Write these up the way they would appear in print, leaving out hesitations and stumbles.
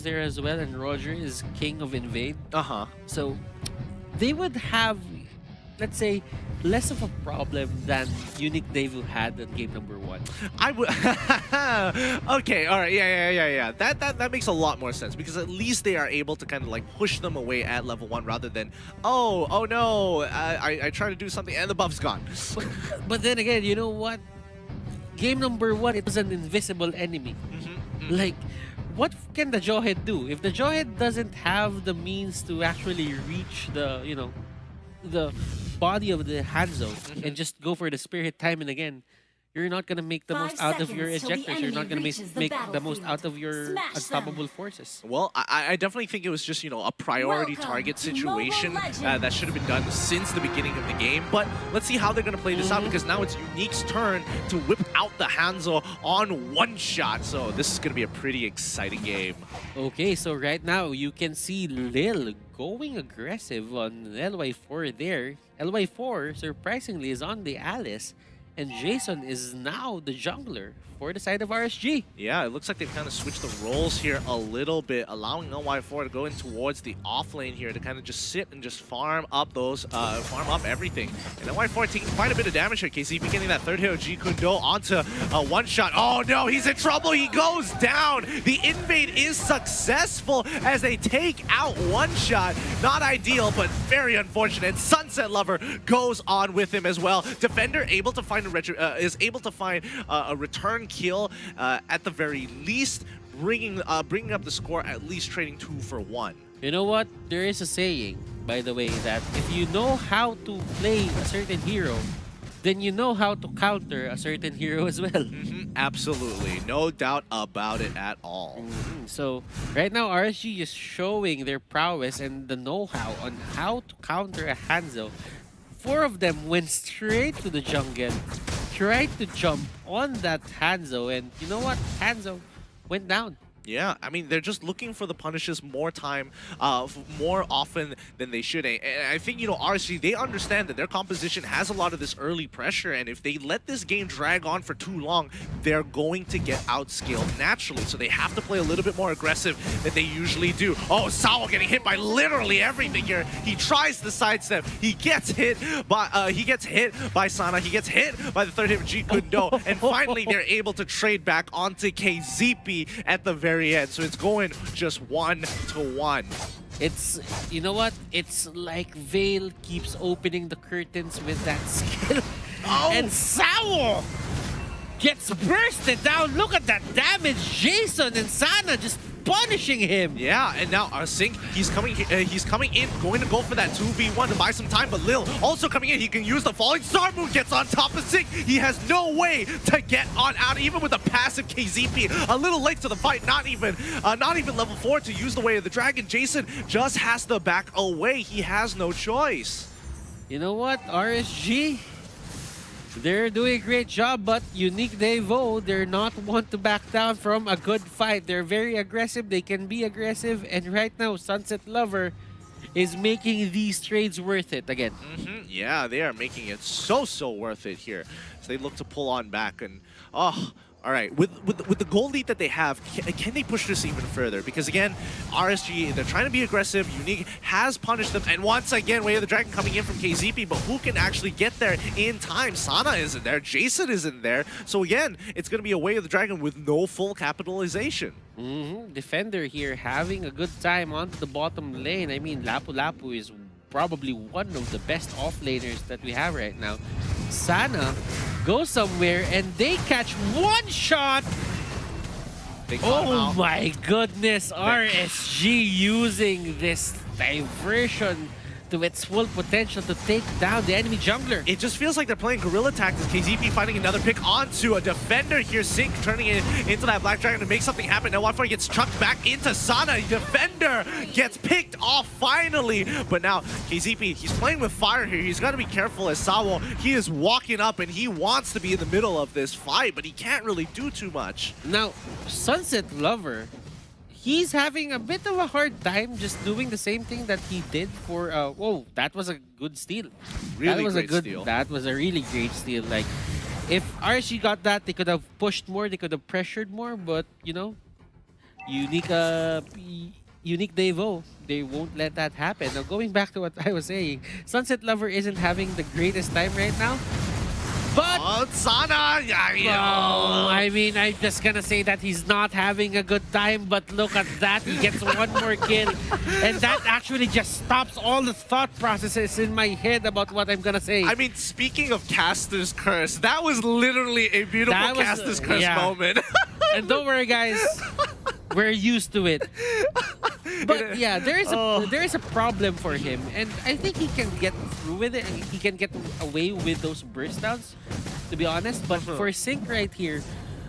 there as well, and Roger is king of invade. Uh-huh. So they would have, let's say, less of a problem than Unique Devu had in game number 1. I would. Okay, all right, yeah. That makes a lot more sense because at least they are able to kind of like push them away at level 1 rather than oh no, I try to do something and the buff's gone. But then again, you know what? Game number 1, it was an invisible enemy. Like, what can the Jawhead do if the Jawhead doesn't have the means to actually reach the the body of the Hanzo and just go for the spear hit time and again? You're not gonna make the most out of your ejectors. You're not gonna make the most out of your unstoppable forces. Well, I definitely think it was just, you know, a priority target situation that should have been done since the beginning of the game. But let's see how they're gonna play this out because now it's Unique's turn to whip out the Hanzo on one shot. So this is gonna be a pretty exciting game. Okay, so right now you can see Lil going aggressive on LY4 there. LY4 surprisingly is on the Alice. And Jason is now the jungler for the side of RSG. Yeah, it looks like they've kind of switched the roles here a little bit, allowing LY4 to go in towards the off lane here to kind of just sit and just farm up those, farm up everything. And LY4 taking quite a bit of damage here. KCP getting that third hit of G Kundo onto a one shot. Oh no, he's in trouble. He goes down. The invade is successful as they take out one shot. Not ideal, but very unfortunate. Sunset Lover goes on with him as well. Defender able to find a return kill at the very least, bringing up the score, at least trading 2 for 1. You know what? There is a saying, by the way, that if you know how to play a certain hero, then you know how to counter a certain hero as well. Absolutely, no doubt about it at all. So right now, RSG is showing their prowess and the know-how on how to counter a Hanzo. 4 of them went straight to the jungle, tried to jump on that Hanzo, and you know what? Hanzo went down. Yeah, I mean, they're just looking for the punishes more often than they should. And I think, you know, RSG, they understand that their composition has a lot of this early pressure, and if they let this game drag on for too long, they're going to get outscaled naturally. So they have to play a little bit more aggressive than they usually do. Oh, Sawa getting hit by literally everything here. He tries the sidestep. He gets hit by Sana. He gets hit by the third hit of G Kundo. And finally, they're able to trade back onto KZP at the very end. So it's going just 1-1. It's, you know what? It's like Vale keeps opening the curtains with that skill. Oh. And Sawa gets bursted down. Look at that damage. Jason and Sana just punishing him. Yeah, and now Sync, he's coming in, going to go for that 2v1 to buy some time, but Lil also coming in. He can use the falling star move, gets on top of Sync. He has no way to get on out, even with a passive KZP. A little late to the fight, not even level 4 to use the way of the dragon. Jason just has to back away. He has no choice. You know what, RSG? They're doing a great job, but Unique Devu, they're not one to back down from a good fight. They're very aggressive. They can be aggressive. And right now, Sunset Lover is making these trades worth it again. Yeah, they are making it so worth it here. So they look to pull on back and, oh, all right, with the goal lead that they have, can they push this even further? Because again, RSG, they're trying to be aggressive. Unique has punished them, and once again, Way of the Dragon coming in from KZP, but who can actually get there in time? Sana isn't there, Jason isn't there. So again, it's going to be a Way of the Dragon with no full capitalization. Defender here having a good time onto the bottom lane. I mean, Lapu Lapu is probably one of the best offlaners that we have right now. Sana goes somewhere and they catch one shot. Oh my goodness, RSG using this diversion to its full potential to take down the enemy jungler. It just feels like they're playing guerrilla tactics. KZP finding another pick onto a defender here. Sync turning it into that Black Dragon to make something happen. Now Wildfire gets chucked back into Sana. Defender gets picked off finally. But now KZP, he's playing with fire here. He's got to be careful as Sawo, he is walking up and he wants to be in the middle of this fight, but he can't really do too much. Now, Sunset Lover, he's having a bit of a hard time just doing the same thing that he did for, whoa, that was a good steal. Really great steal. That was a really great steal. Like, if RSG got that, they could have pushed more, they could have pressured more, but, you know, Unique, Unique Devo, they won't let that happen. Now, going back to what I was saying, Sunset Lover isn't having the greatest time right now. But Sana, I mean, I'm just gonna say that he's not having a good time, but look at that. He gets one more kill. And that actually just stops all the thought processes in my head about what I'm gonna say. I mean, speaking of Caster's Curse, that was literally a beautiful Caster's Curse moment. And don't worry, guys. We're used to it. But yeah, there is a problem for him, and I think he can get through with it. And he can get away with those burst downs, to be honest. But for Sync right here,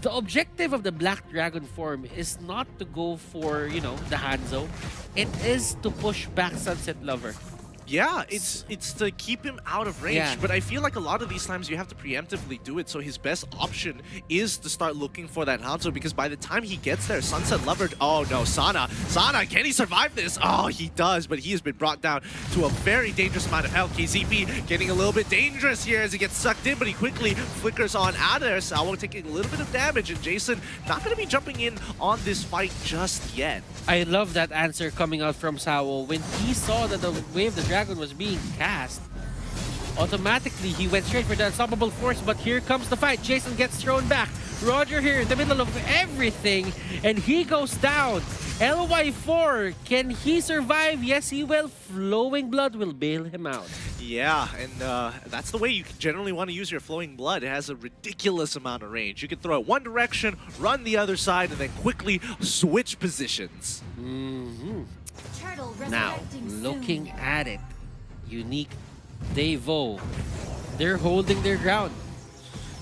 the objective of the Black Dragon form is not to go for, you know, the Hanzo. It is to push back Sunset Lover. Yeah, it's to keep him out of range. Yeah. But I feel like a lot of these times you have to preemptively do it. So his best option is to start looking for that Hanzo, because by the time he gets there, Sunset Lover... Oh no, Sana, can he survive this? Oh, he does, but he has been brought down to a very dangerous amount of health. KZP getting a little bit dangerous here as he gets sucked in, but he quickly flickers on out of there. Sawo taking a little bit of damage, and Jason not going to be jumping in on this fight just yet. I love that answer coming out from Sawo. When he saw that the Wave of the Dragon was being cast, automatically he went straight for the unstoppable force, but here comes the fight. Jason gets thrown back. Roger here in the middle of everything, and he goes down. LY4, can he survive? Yes, he will. Flowing Blood will bail him out. Yeah, and that's the way you generally want to use your Flowing Blood. It has a ridiculous amount of range. You can throw it one direction, run the other side, and then quickly switch positions. Now, looking at it, Unique Devo, they're holding their ground.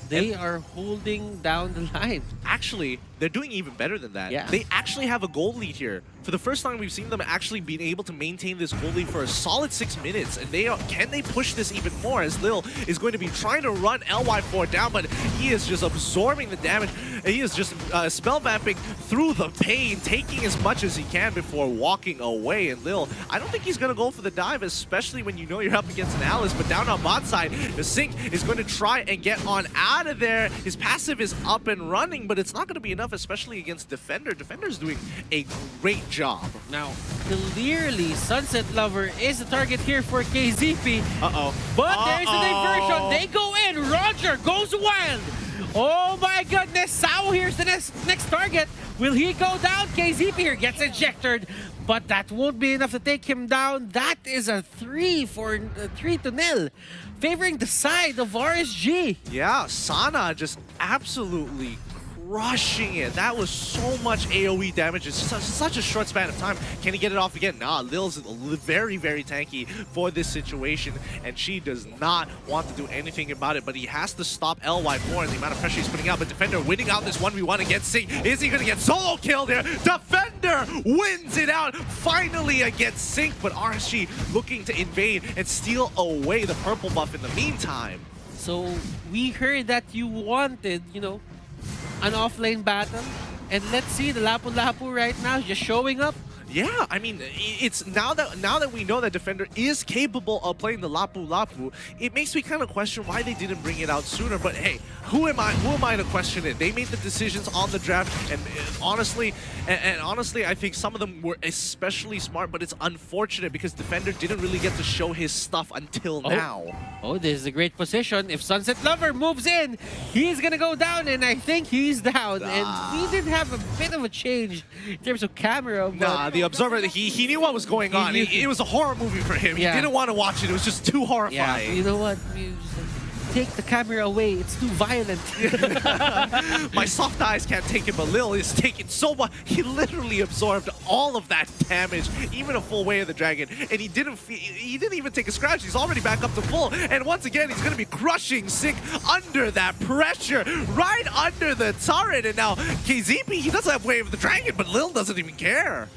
They are holding down the line. Actually, they're doing even better than that. Yeah. They actually have a gold lead here. For the first time, we've seen them actually being able to maintain this gold lead for a solid 6 minutes. And can they push this even more, as Lil is going to be trying to run LY4 down, but he is just absorbing the damage. He is just spell vamping through the pain, taking as much as he can before walking away. And Lil, I don't think he's going to go for the dive, especially when you know you're up against an Alice. But down on bot side, the Sync is going to try and get on out of there. His passive is up and running, but it's not going to be enough, especially against Defender. Defender's doing a great job. Now, clearly, Sunset Lover is the target here for KZP. But there's a diversion. They go in. Roger goes wild. Oh my goodness. Sao here's the next target. Will he go down? KZP here gets ejected, but that won't be enough to take him down. That is a 3-0, favoring the side of RSG. Yeah, Sana just absolutely crushing it. That was so much AoE damage in such a short span of time. Can he get it off again? Nah, Lil's very, very tanky for this situation, and she does not want to do anything about it, but he has to stop LY4 and the amount of pressure he's putting out. But Defender winning out this 1v1 against Sync. Is he going to get solo killed here? Defender wins it out finally against Sync, but RSG looking to invade and steal away the purple buff in the meantime. So we heard that you wanted, you know, an offlane battle, and let's see the Lapu Lapu right now just showing up. Yeah, I mean, it's now that we know that Defender is capable of playing the Lapu Lapu, it makes me kind of question why they didn't bring it out sooner. But hey, who am I to question it? They made the decisions on the draft, and honestly, I think some of them were especially smart. But it's unfortunate because Defender didn't really get to show his stuff until now. Oh, this is a great position. If Sunset Lover moves in, he's gonna go down, and I think he's down. And we did have a bit of a change in terms of camera. Nah, the Observer, he knew what was going on. It was a horror movie for him. Yeah. He didn't want to watch it. It was just too horrifying. Yeah, you know what? You just, take the camera away. It's too violent. My soft eyes can't take it, but Lil is taking so much. He literally absorbed all of that damage, even a full Way of the Dragon, and he didn't even take a scratch. He's already back up to full, and once again, he's going to be crushing Sync under that pressure, right under the turret. And now KZP, he doesn't have Way of the Dragon, but Lil doesn't even care.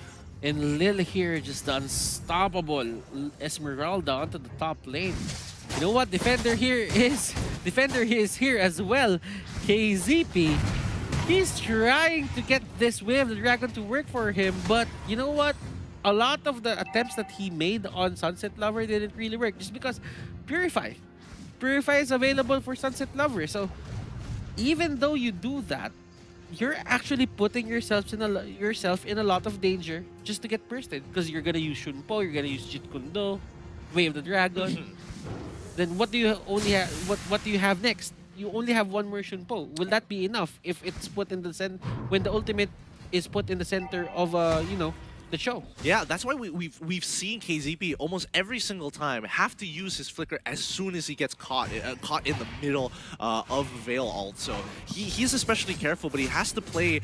And Lil here, just the unstoppable Esmeralda onto the top lane. You know what? Defender is here as well. KZP, he's trying to get this Way of the Dragon to work for him, but you know what? A lot of the attempts that he made on Sunset Lover didn't really work, just because Purify is available for Sunset Lover. So even though you do that, you're actually putting yourself in a lot of danger just to get bursted because you're gonna use Shunpo, you're gonna use Jeet Kune Do, Way of the Dragon. Then what do you only have? What do you have next? You only have one more Shunpo. Will that be enough if it's put in the when the ultimate is put in the center of the show? Yeah, that's why we've seen KZP almost every single time have to use his flicker as soon as he gets caught in the middle of the Veil ult. So he's especially careful, but he has to play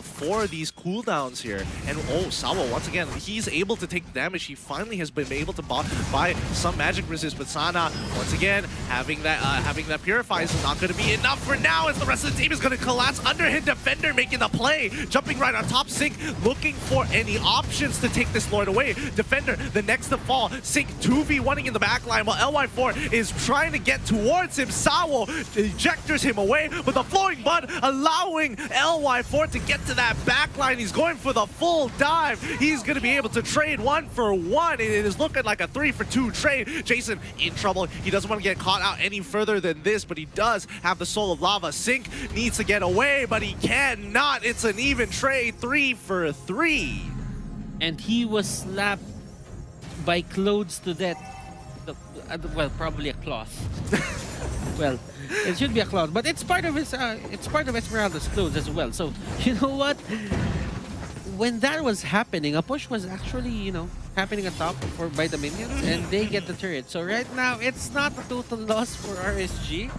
for these cooldowns here. And Sawa, once again, he's able to take the damage. He finally has been able to buy some magic resist, but Sana, once again, having that purify is not going to be enough for now, as the rest of the team is going to collapse under him. Defender making the play, jumping right on top. Sync looking for any options to take this Lord away. Defender, the next to fall. Sync 2v1ing in the backline while LY4 is trying to get towards him. Sawo ejectors him away, but the Flowing Bud allowing LY4 to get to that backline. He's going for the full dive. He's going to be able to trade 1 for 1. It is looking like a 3 for 2 trade. Jason in trouble. He doesn't want to get caught out any further than this, but he does have the Soul of Lava. Sync needs to get away, but he cannot. It's an even trade, 3 for 3. And he was slapped by clothes to death. Well, probably a cloth. Well, it should be a cloth, but it's part of Esmeralda's clothes as well. So you know what? When that was happening, a push was actually happening atop by the minions, and they get the turret. So right now, it's not a total loss for RSG.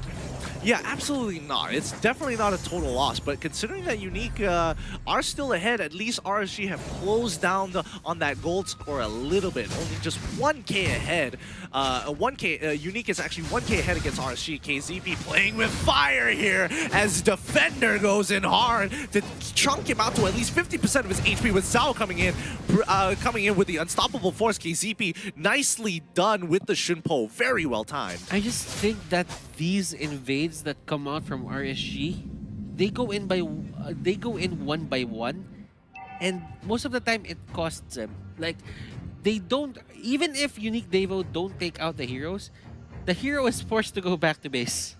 Yeah, absolutely not. It's definitely not a total loss, but considering that Unique are still ahead, at least RSG have closed down on that gold score a little bit. Only just 1K ahead. Unique is actually 1K ahead against RSG. KZP playing with fire here as Defender goes in hard to chunk him out to at least 50% of his HP, with Zhao coming in with the unstoppable force. KZP nicely done with the Shunpo. Very well timed. I just think that these invades that come out from RSG, they go in one by one, and most of the time it costs them. Like, they don't, even if Unique Devo don't take out the heroes, the hero is forced to go back to base.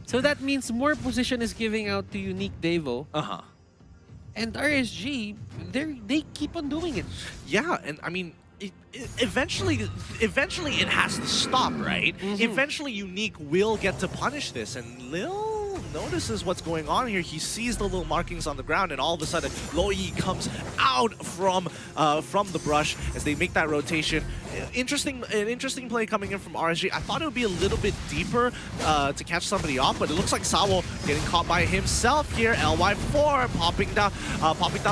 So that means more position is giving out to Unique Devo. And RSG, they keep on doing it. Yeah, and I mean, eventually it has to stop, right? Eventually Unique will get to punish this, and Lil notices what's going on here. He sees the little markings on the ground, and all of a sudden Loi comes out from the brush as they make that rotation. An interesting play coming in from RSG. I thought it would be a little bit deeper to catch somebody off, but it looks like Sawo getting caught by himself here. LY4 popping down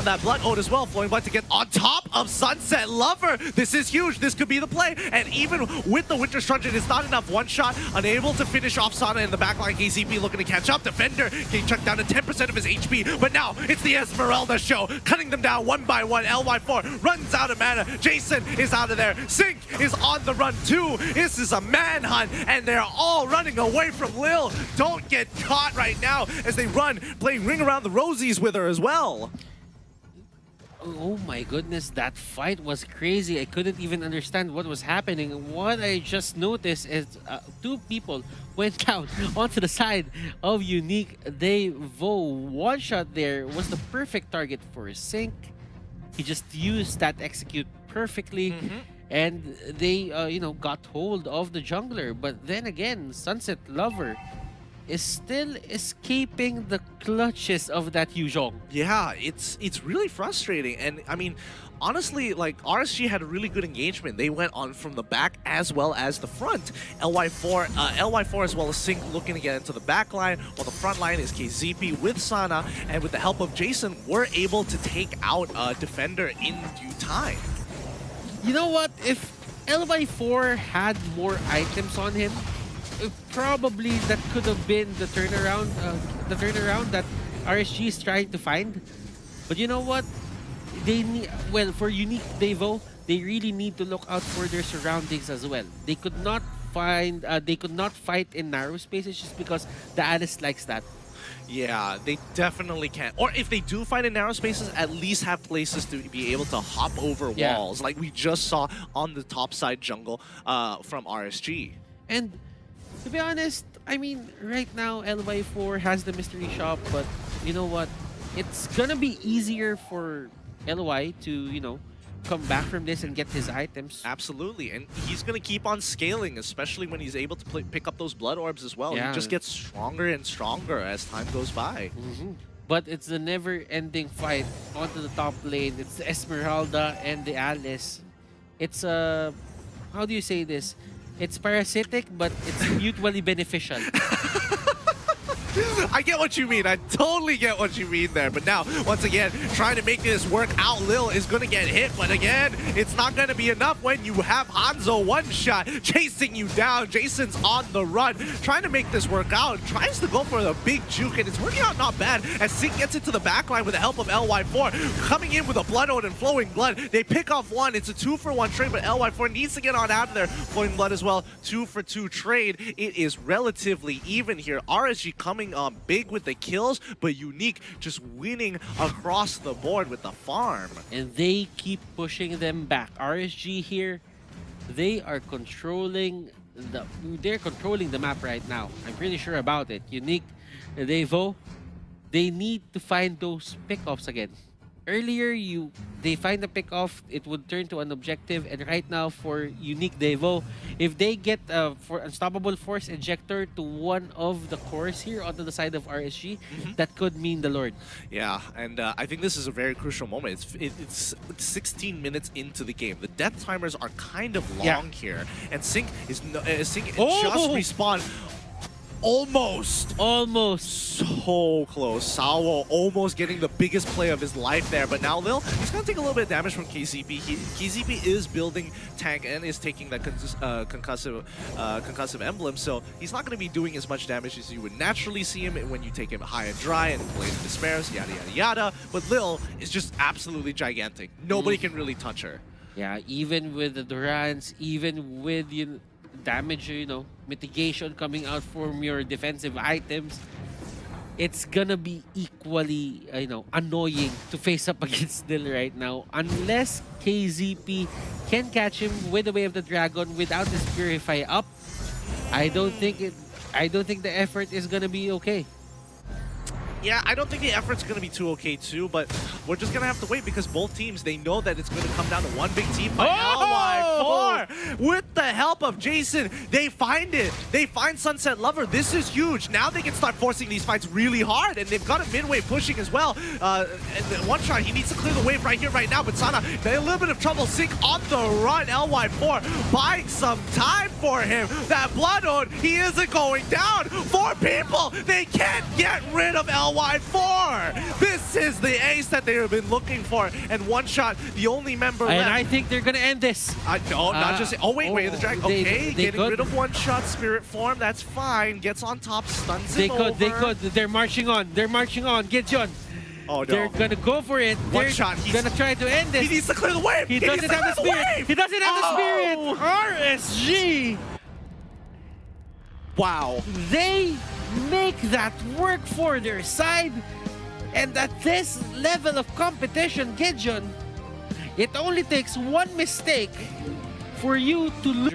that Blood Ode as well. Flowing Blood to get on top of Sunset Lover. This is huge. This could be the play. And even with the Winter Truncheon, it's not enough. One shot, unable to finish off Sana in the backline. KZP looking to catch up. Defender getting chucked down to 10% of his HP. But now it's the Esmeralda show, cutting them down one by one. LY4 runs out of mana. Jason is out of there. Sync is on the run too. This is a manhunt, and they're all running away from Lil. Don't get caught right now as they run, playing Ring Around the Rosies with her as well. Oh my goodness, that fight was crazy. I couldn't even understand what was happening. What I just noticed is two people went down onto the side of Unique Devo. One shot there was the perfect target for Sync. He just used that execute perfectly. And they, got hold of the jungler. But then again, Sunset Lover is still escaping the clutches of that Yuzhong. Yeah, it's really frustrating. And I mean, honestly, like, RSG had a really good engagement. They went on from the back as well as the front. LY4 as well as Sync looking to get into the back line, while the front line is KZP with Sana, and with the help of Jason, we're able to take out Defender in due time. You know what? If LY4 had more items on him, probably that could have been the turnaround that RSG is trying to find. But you know what? They need, well, for Unique Devo, they really need to look out for their surroundings as well. They could not fight in narrow spaces just because the Alice likes that. Yeah, they definitely can. Or if they do find in narrow spaces, at least have places to be able to hop over walls, like we just saw on the top side jungle from RSG. And to be honest, I mean, right now LY4 has the mystery shop, but you know what? it's gonna be easier for LY to, come back from this and get his items. Absolutely, and he's going to keep on scaling, especially when he's able to pick up those blood orbs as well. Yeah. He just gets stronger and stronger as time goes by. But it's the never-ending fight onto the top lane. It's the Esmeralda and the Alice. It's how do you say this? It's parasitic, but it's mutually beneficial. I get what you mean. I totally get what you mean there. But now, once again, trying to make this work out, Lil is going to get hit. But again, it's not going to be enough when you have Hanzo one-shot chasing you down. Jason's on the run, trying to make this work out. Tries to go for the big juke, and it's working out not bad as Sync gets into the backline with the help of LY4. Coming in with a Blood Ode and Flowing Blood. They pick off one. It's a 2-for-1 trade, but LY4 needs to get on out of there. Flowing Blood as well. 2-for-2 trade. It is relatively even here. RSG coming big with the kills, but Unique just winning across the board with the farm. And they keep pushing them back. RSG here, they're controlling the map right now. I'm pretty sure about it. Unique, Devo, they need to find those pickoffs again. Earlier, they find the pickoff, it would turn to an objective, and right now for Unique Devo, if they get for Unstoppable Force Ejector to one of the cores here onto the side of RSG, that could mean the Lord. Yeah, and I think this is a very crucial moment. It's 16 minutes into the game. The death timers are kind of long here, and Sync is just respawned. Almost so close. Sawo almost getting the biggest play of his life there, but now Lil, he's gonna take a little bit of damage from KZP. KZP is building tank and is taking that concussive emblem, so he's not gonna be doing as much damage as you would naturally see him when you take him high and dry and Blade of Despair, yada yada yada. But Lil is just absolutely gigantic. Nobody can really touch her. Yeah, even with the Durans, even with damage, mitigation coming out from your defensive items, it's gonna be equally, annoying to face up against Dil right now. Unless KZP can catch him with the Way of the Dragon without his Purify up, I don't think the effort is gonna be okay. Yeah, I don't think the effort's going to be too okay too, but we're just going to have to wait because both teams, they know that it's going to come down to one big team by LY4. With the help of Jason, they find it. They find Sunset Lover. This is huge. Now they can start forcing these fights really hard, and they've got a mid-wave pushing as well. And one shot, he needs to clear the wave right here, right now, but Sana, a little bit of trouble. Sync on the run. LY4 buying some time for him. That Blood Ode, he isn't going down. 4 people, they can't get rid of LY4. This is the ace that they have been looking for, and one shot, the only member left. And I think they're gonna end this. No, not just. Oh wait, Way of the Dragon. Okay, getting rid of one shot, spirit form. That's fine. Gets on top, stuns him over. They could. They're marching on. Get John. Oh no. They're gonna go for it. One shot. He's gonna try to end this. He needs to clear the wave. He doesn't have the spirit. He doesn't have the spirit. RSG. Wow. They make that work for their side, and at this level of competition, Gideon, it only takes one mistake for you to lose.